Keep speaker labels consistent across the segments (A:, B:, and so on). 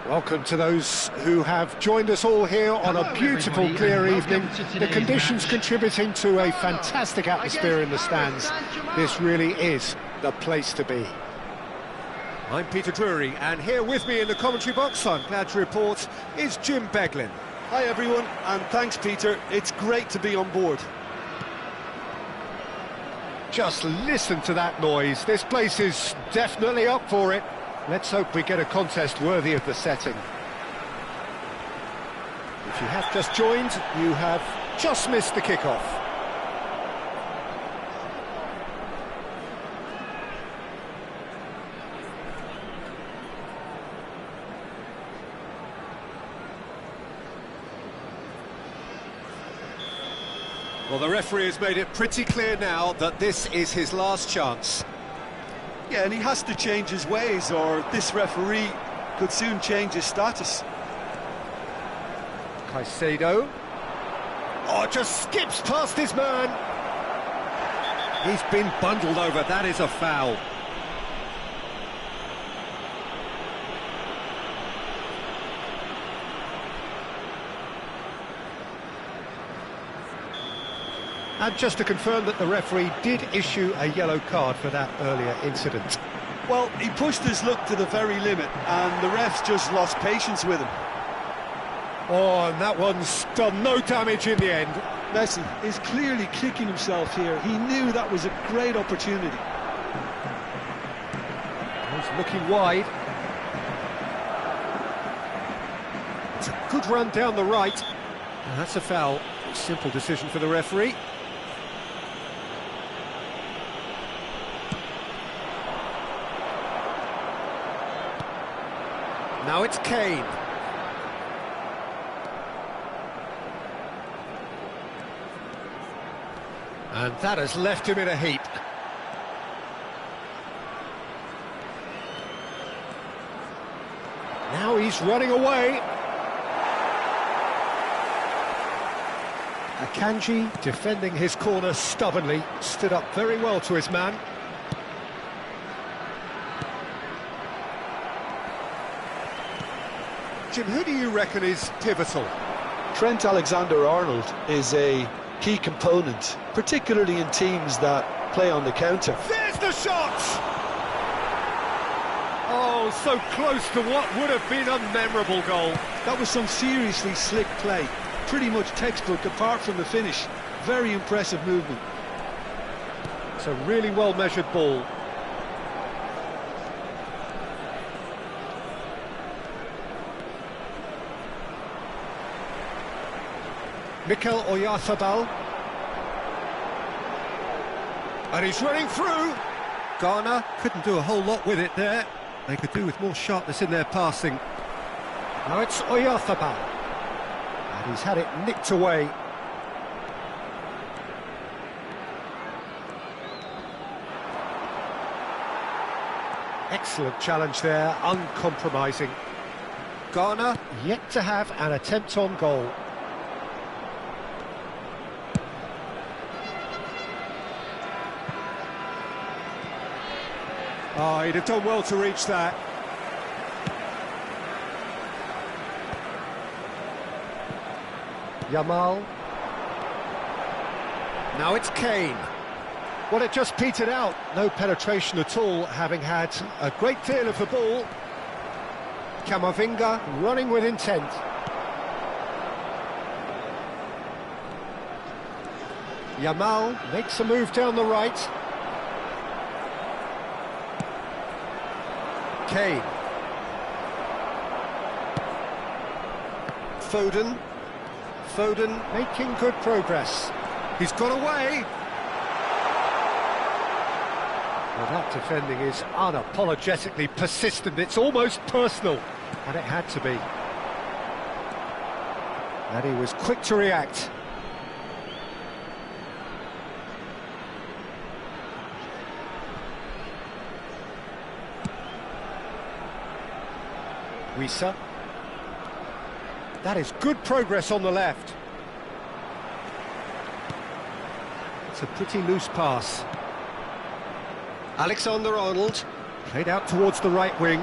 A: Welcome to those who have joined us all here on a beautiful, clear evening. The conditions contributing to a fantastic atmosphere in the stands. This really is the place to be. I'm Peter Drury, and here with me in the commentary box, I'm glad to report, is Jim Beglin.
B: Hi everyone, and thanks Peter, it's great to be on board.
A: Just listen to that noise, this place is definitely up for it. Let's hope we get a contest worthy of the setting. If you have just joined, you have just missed the kickoff. Well, the referee has made it pretty clear now that this is his last chance.
B: Yeah, and he has to change his ways, or this referee could soon change his status.
A: Caicedo. Oh, just skips past his man. He's been bundled over, that is a foul. And just to confirm that the referee did issue a yellow card for that earlier incident.
B: Well, he pushed his luck to the very limit, and the refs just lost patience with him.
A: Oh, and that one's done no damage in the end.
B: Messi is clearly kicking himself here. He knew that was a great opportunity.
A: He's looking wide. It's a good run down the right. And that's a foul. Simple decision for the referee. Now it's Kane. And that has left him in a heap. Now he's running away. Akanji, defending his corner stubbornly, stood up very well to his man. Jim, who do you reckon is pivotal?
B: Trent Alexander-Arnold is a key component, particularly in teams that play on the counter.
A: There's the shot! Oh, so close to what would have been a memorable goal.
B: That was some seriously slick play. Pretty much textbook apart from the finish. Very impressive movement.
A: It's a really well-measured ball. Mikel Oyarzabal. And he's running through. Ghana couldn't do a whole lot with it there. They could do with more sharpness in their passing. Now it's Oyarzabal. And he's had it nicked away. Excellent challenge there, uncompromising. Ghana yet to have an attempt on goal. Oh, he'd have done well to reach that. Yamal. Now it's Kane. Well, it just petered out. No penetration at all, having had a great deal of the ball. Camavinga running with intent. Yamal makes a move down the right. Kane. Foden. Foden making good progress. He's got away. Well, that defending is unapologetically persistent. It's almost personal. And it had to be. And he was quick to react. Wissa. That is good progress on the left. It's a pretty loose pass. Alexander-Arnold played out towards the right wing.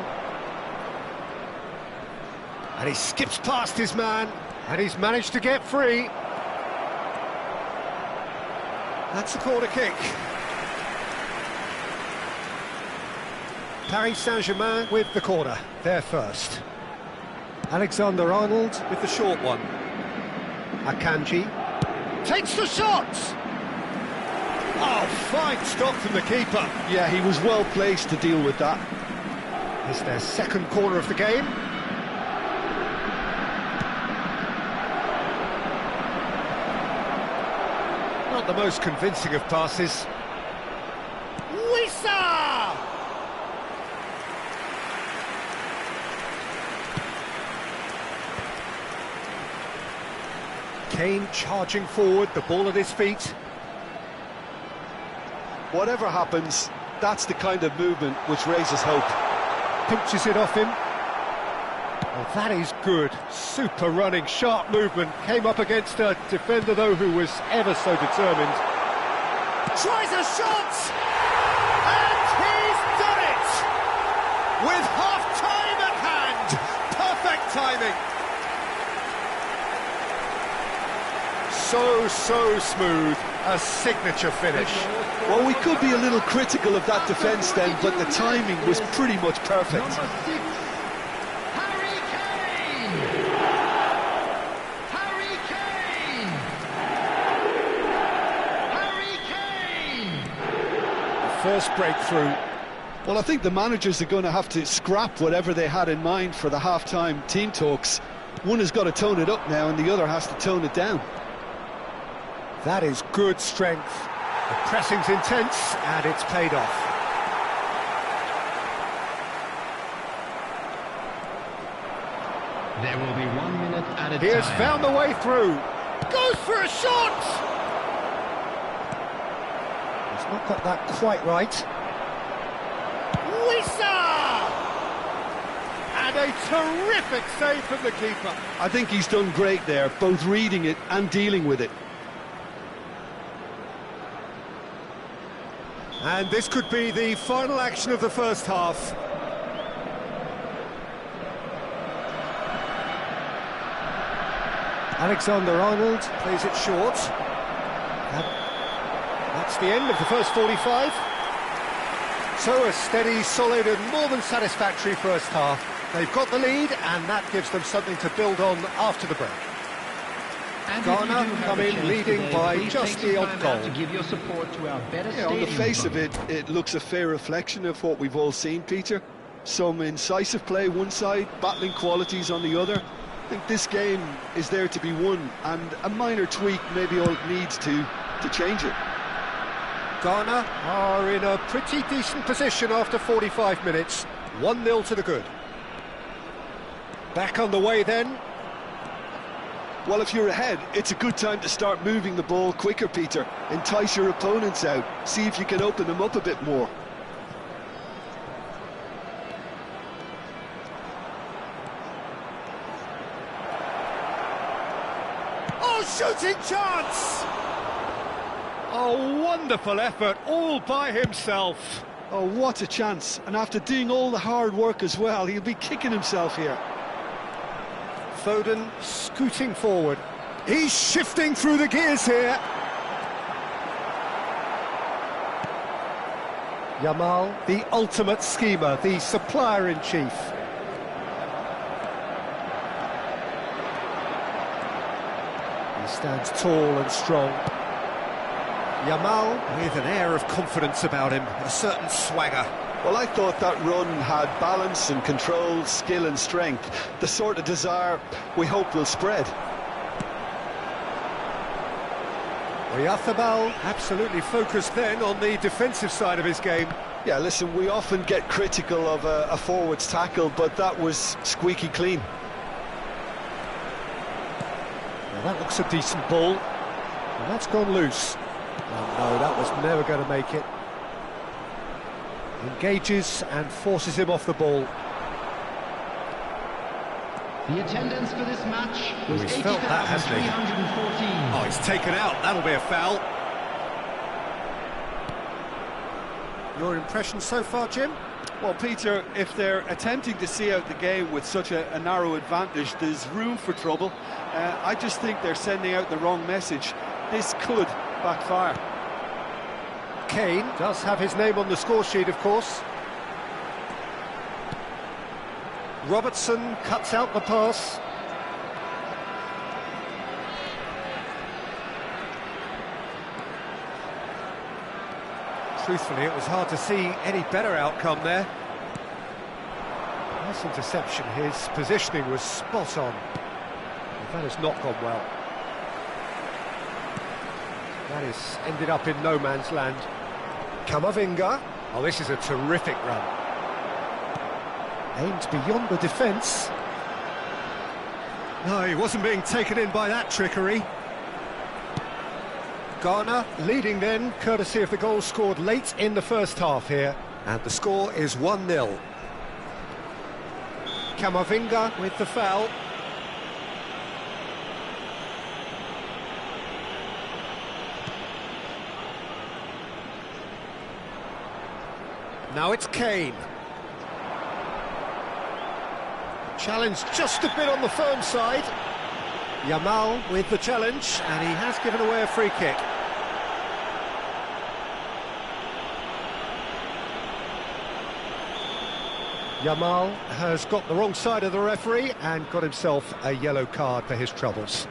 A: And he skips past his man, and he's managed to get free. That's a corner kick. Paris Saint-Germain with the corner, they're first. Alexander-Arnold with the short one. Akanji takes the shot! Oh, fine stop from the keeper.
B: Yeah, he was well placed to deal with that.
A: It's their second corner of the game. Not the most convincing of passes. Wissa! Kane charging forward, the ball at his feet.
B: Whatever happens, that's the kind of movement which raises hope.
A: Pinches it off him. Oh, that is good. Super running, sharp movement. Came up against a defender, though, who was ever so determined. Tries a shot! And he's done it! With half-time at hand! Perfect timing! So smooth. A signature finish.
B: Well, we could be a little critical of that defence then, but the timing was pretty much perfect.
A: First breakthrough.
B: Well, I think the managers are going to have to scrap whatever they had in mind for the half-time team talks. One has got to tone it up now and the other has to tone it down.
A: That is good strength. The pressing's intense and it's paid off.
C: There will be 1 minute at a time.
A: He has found the way through. Goes for a shot! He's not got that quite right. Wissa! And a terrific save from the keeper.
B: I think he's done great there, both reading it and dealing with it.
A: And this could be the final action of the first half. Alexander-Arnold plays it short. That's the end of the first 45. So a steady, solid and more than satisfactory first half. They've got the lead and that gives them something to build on after the break. Ghana come in leading by just the odd goal.
C: To give your support to our better
B: On the face of it, it looks a fair reflection of what we've all seen, Peter. Some incisive play one side, battling qualities on the other. I think this game is there to be won, and a minor tweak maybe all it needs to change it.
A: Ghana are in a pretty decent position after 45 minutes. 1-0 to the good. Back on the way then.
B: Well, if you're ahead, it's a good time to start moving the ball quicker, Peter. Entice your opponents out. See if you can open them up a bit more.
A: Oh, shooting chance! Oh, wonderful effort, all by himself.
B: Oh, what a chance. And after doing all the hard work as well, he'll be kicking himself here.
A: Foden scooting forward. He's shifting through the gears here. Yamal, the ultimate schemer, the supplier-in-chief. He stands tall and strong. Yamal with an air of confidence about him, a certain swagger.
B: Well, I thought that run had balance and control, skill and strength, the sort of desire we hope will spread.
A: Oyarzabal absolutely focused then on the defensive side of his game.
B: Yeah, listen, we often get critical of a forward's tackle, but that was squeaky clean.
A: Well, that looks a decent ball. And that's gone loose. Oh no, that was never going to make it. Engages and forces him off the ball.
C: The attendance for this match was
A: He's felt that, hasn't he?
C: 80,314.
A: Oh, it's taken out. That'll be a foul. Your impression so far, Jim?
B: Well, Peter, if they're attempting to see out the game with such a narrow advantage, there's room for trouble. I just think they're sending out the wrong message. This could backfire.
A: Kane does have his name on the score sheet, of course. Robertson cuts out the pass. Truthfully, it was hard to see any better outcome there. Nice interception. His positioning was spot on. But that has not gone well. That has ended up in no man's land. Camavinga. Oh, this is a terrific run. Aimed beyond the defence. No, he wasn't being taken in by that trickery. Ghana leading then, courtesy of the goal scored late in the first half here. And the score is 1-0. Camavinga with the foul. Now it's Kane. Challenge just a bit on the firm side. Yamal with the challenge, and he has given away a free kick. Yamal has got the wrong side of the referee and got himself a yellow card for his troubles.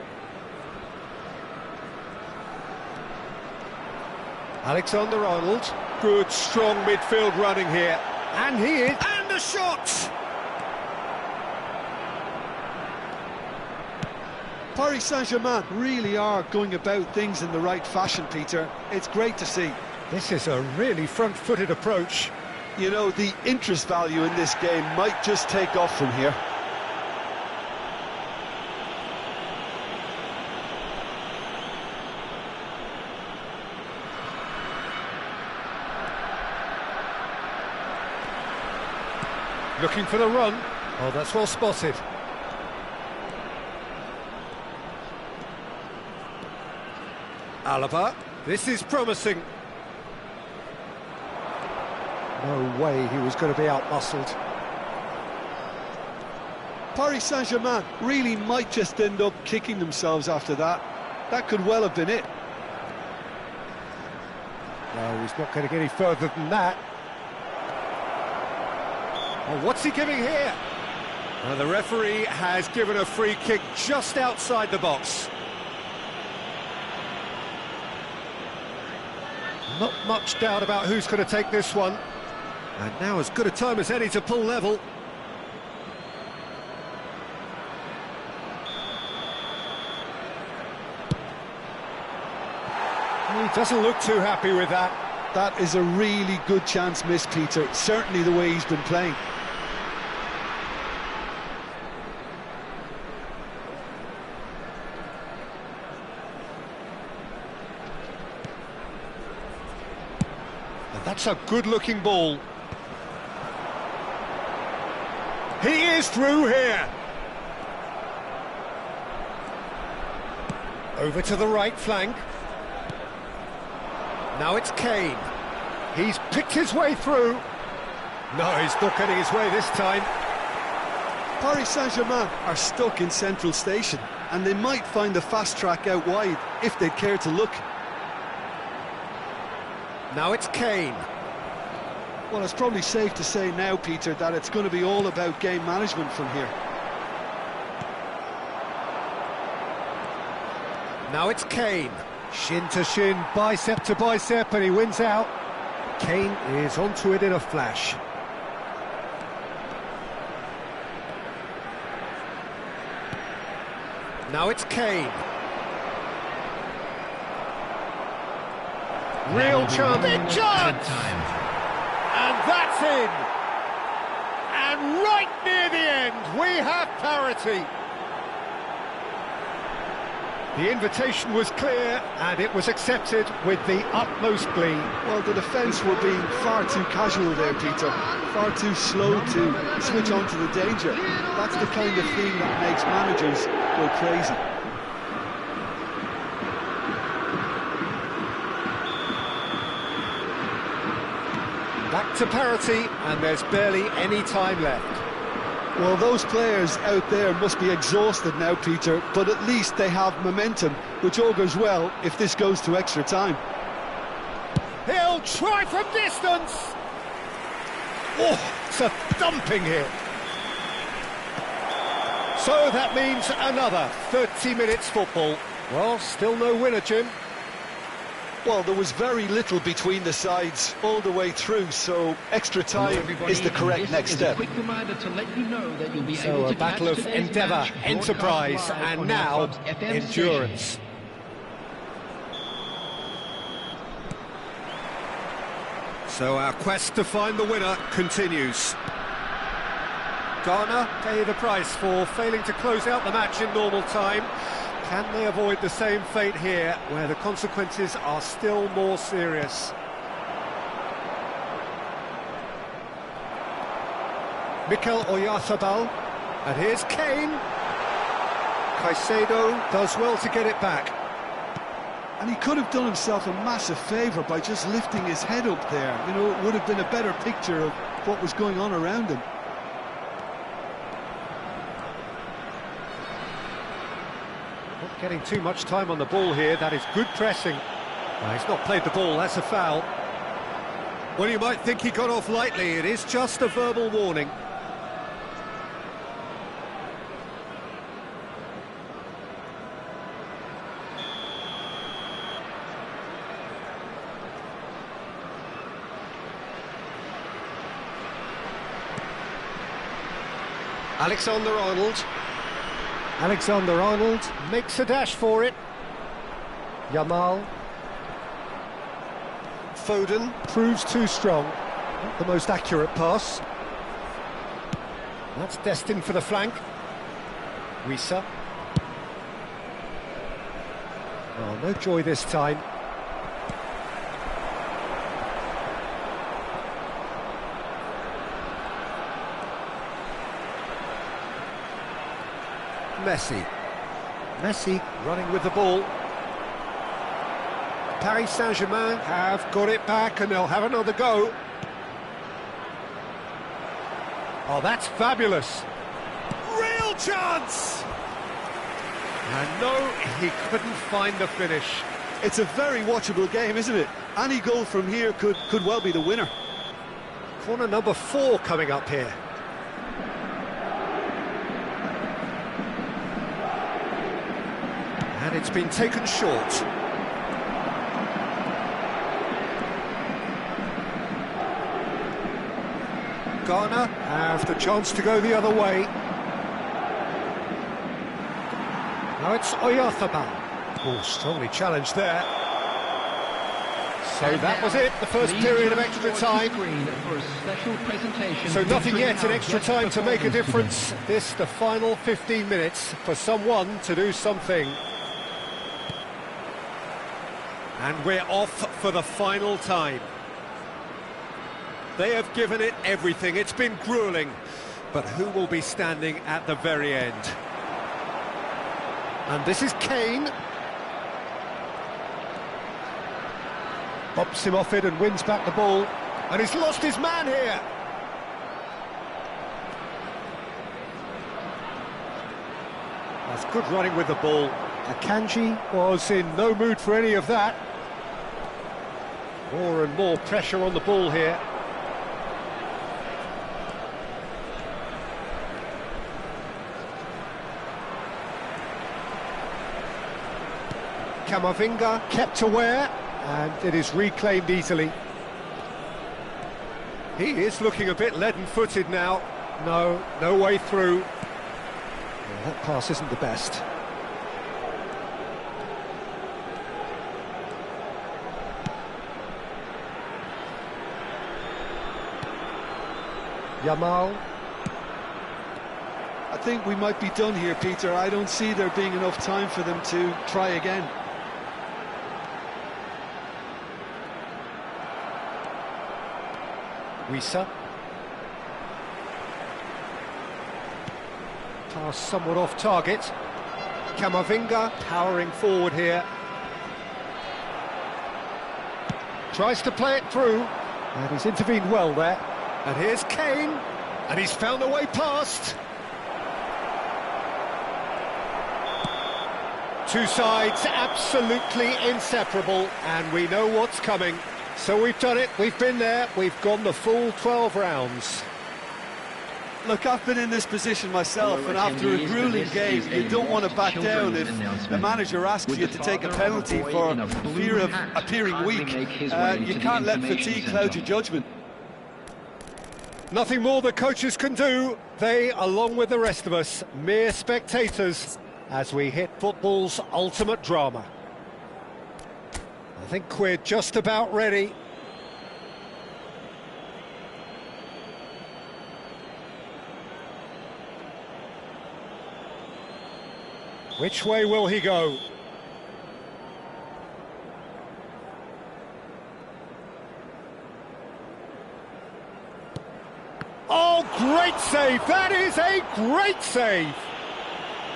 A: Alexander-Arnold, good strong midfield running here, and he is, and the shot!
B: Paris Saint-Germain really are going about things in the right fashion, Peter. It's great to see.
A: This is a really front-footed approach.
B: You know, the interest value in this game might just take off from here.
A: Looking for the run. Oh, that's well spotted. Alaba, this is promising. No way he was going to be out-muscled.
B: Paris Saint-Germain really might just end up kicking themselves after that. That could well have been it.
A: No, he's not going to get any further than that. Oh, what's he giving here? Well, the referee has given a free kick just outside the box. Not much doubt about who's going to take this one. And now as good a time as any to pull level. He doesn't look too happy with that.
B: That is a really good chance missed, Peter. Certainly the way he's been playing.
A: That's a good-looking ball. He is through here. Over to the right flank. Now it's Kane. He's picked his way through. No, he's not getting his way this time.
B: Paris Saint-Germain are stuck in Central Station, and they might find the fast track out wide if they'd care to look.
A: Now it's Kane.
B: Well, it's probably safe to say now, Peter, that it's going to be all about game management from here.
A: Now it's Kane. Shin to shin, bicep to bicep, and he wins out. Kane is onto it in a flash. Now it's Kane. Real chance. Big chance! And that's in! And right near the end, we have parity. The invitation was clear, and it was accepted with the utmost glee.
B: Well, the defence were being far too casual there, Peter. Far too slow to switch on to the danger. That's the kind of thing that makes managers go crazy.
A: That to parity, and there's barely any time left.
B: Well, those players out there must be exhausted now, Peter, but at least they have momentum, which augurs well if this goes to extra time.
A: He'll try from distance! Oh, it's a thumping hit. So that means another 30 minutes football. Well, still no winner, Jim.
B: Well, there was very little between the sides all the way through, so extra time is the correct next step.
C: A quick reminder to let you know that you'll be
A: So
C: able
A: a
C: to
A: battle
C: catch
A: of
C: today's
A: endeavour,
C: match
A: enterprise,
C: broadcast live
A: and
C: on
A: now
C: our club's FM
A: endurance.
C: station.
A: So our quest to find the winner continues. Ghana pay the price for failing to close out the match in normal time. Can they avoid the same fate here, where the consequences are still more serious? Mikel Oyarzabal, and here's Kane. Caicedo does well to get it back.
B: And he could have done himself a massive favour by just lifting his head up there. You know, it would have been a better picture of what was going on around him.
A: Not getting too much time on the ball here. That is good pressing. He's not played the ball, that's a foul. Well, you might think he got off lightly. It is just a verbal warning. Alexander-Arnold. Alexander-Arnold makes a dash for it. Yamal. Foden proves too strong. Not the most accurate pass. That's destined for the flank. Wissa. Oh, no joy this time. Messi running with the ball. Paris Saint-Germain have got it back and they'll have another go. Oh, that's fabulous. Real chance! And no, he couldn't find the finish.
B: It's a very watchable game, isn't it? Any goal from here could well be the winner.
A: Corner number 4 coming up here. And it's been taken short. Ghana have the chance to go the other way. Now it's Oyarzabal. Oh, strongly challenged there. So that was it, the first period of extra time. So nothing yet in extra time to make a difference. This, the final 15 minutes, for someone to do something. And we're off for the final time. They have given it everything. It's been gruelling. But who will be standing at the very end? And this is Kane. Bops him off it and wins back the ball. And he's lost his man here. That's good running with the ball. Akanji was in no mood for any of that. More and more pressure on the ball here. Camavinga kept aware, and it is reclaimed easily. He is looking a bit leaden-footed now. No way through. Well, that pass isn't the best. Yamal.
B: I think we might be done here, Peter. I don't see there being enough time for them to try again.
A: Wissa. Pass somewhat off target. Camavinga powering forward here. Tries to play it through. And he's intervened well there. And here's Kane, and he's found a way past. Two sides absolutely inseparable, and we know what's coming. So we've done it, we've been there, we've gone the full 12 rounds.
B: Look, I've been in this position myself, and after a grueling game, you don't want to back down if the manager asks you to take a penalty for fear of appearing weak. You can't let fatigue cloud your judgment.
A: Nothing more the coaches can do. They, along with the rest of us, mere spectators, as we hit football's ultimate drama. I think we're just about ready. Which way will he go? Oh, great save! That is a great save!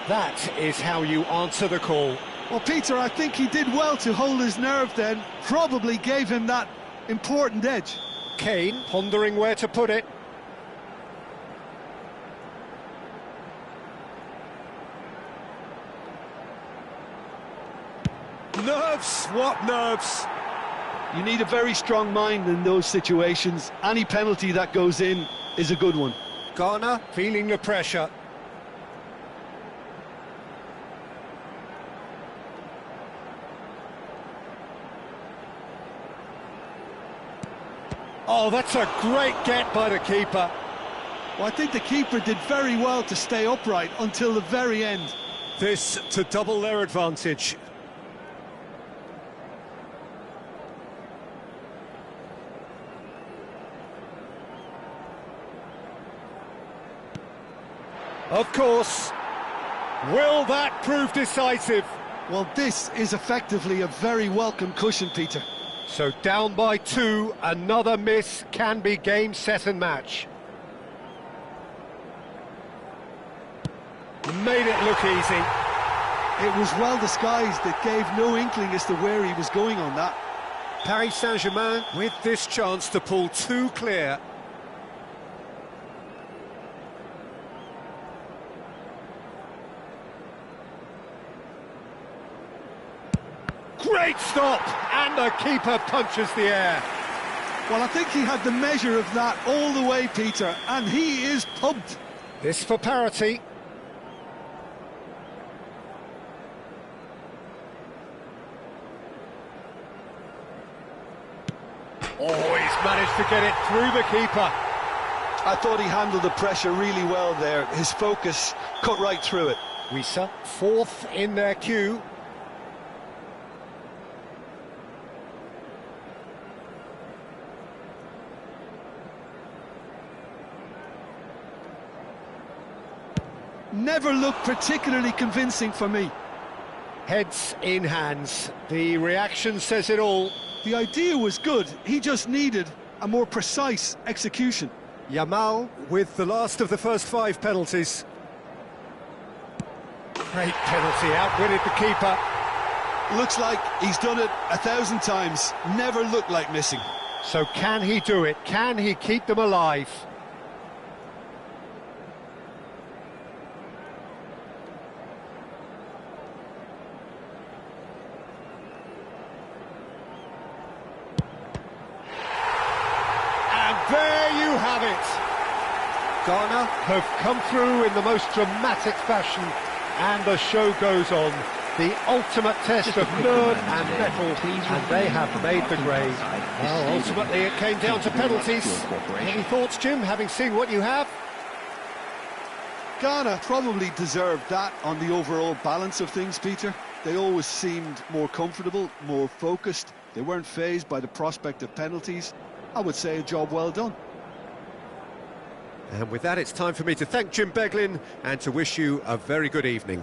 A: That is how you answer the call.
B: Well, Peter, I think he did well to hold his nerve then. Probably gave him that important edge.
A: Kane pondering where to put it. Nerves, what nerves?
B: You need a very strong mind in those situations. Any penalty that goes in is a good one.
A: Ghana feeling the pressure. Oh, that's a great get by the keeper.
B: Well, I think the keeper did very well to stay upright until the very end.
A: This to double their advantage. Of course. Will that prove decisive?
B: Well, this is effectively a very welcome cushion, Peter.
A: So down by 2, another miss can be game, set and match. Made it look easy.
B: It was well disguised, it gave no inkling as to where he was going on that.
A: Paris Saint-Germain with this chance to pull 2 clear. Great stop! And the keeper punches the air.
B: Well, I think he had the measure of that all the way, Peter, and he is pumped.
A: This for parity. Oh, he's managed to get it through the keeper.
B: I thought he handled the pressure really well there. His focus cut right through it.
A: Wissa, 4th in their queue.
B: Never looked particularly convincing for me.
A: Heads in hands. The reaction says it all.
B: The idea was good, he just needed a more precise execution.
A: Yamal with the last of the first 5 penalties. Great penalty, outwitted the keeper.
B: Looks like he's done it 1,000 times, never looked like missing.
A: So can he do it? Can he keep them alive? There you have it. Ghana have come through in the most dramatic fashion, and the show goes on. The ultimate test of nerve and mettle, and they have made the grade. Well, ultimately it came down to penalties. Any thoughts, Jim, having seen what you have?
B: Ghana probably deserved that on the overall balance of things, Peter. They always seemed more comfortable, more focused. They weren't fazed by the prospect of penalties. I would say a job well done.
A: And with that, it's time for me to thank Jim Beglin and to wish you a very good evening.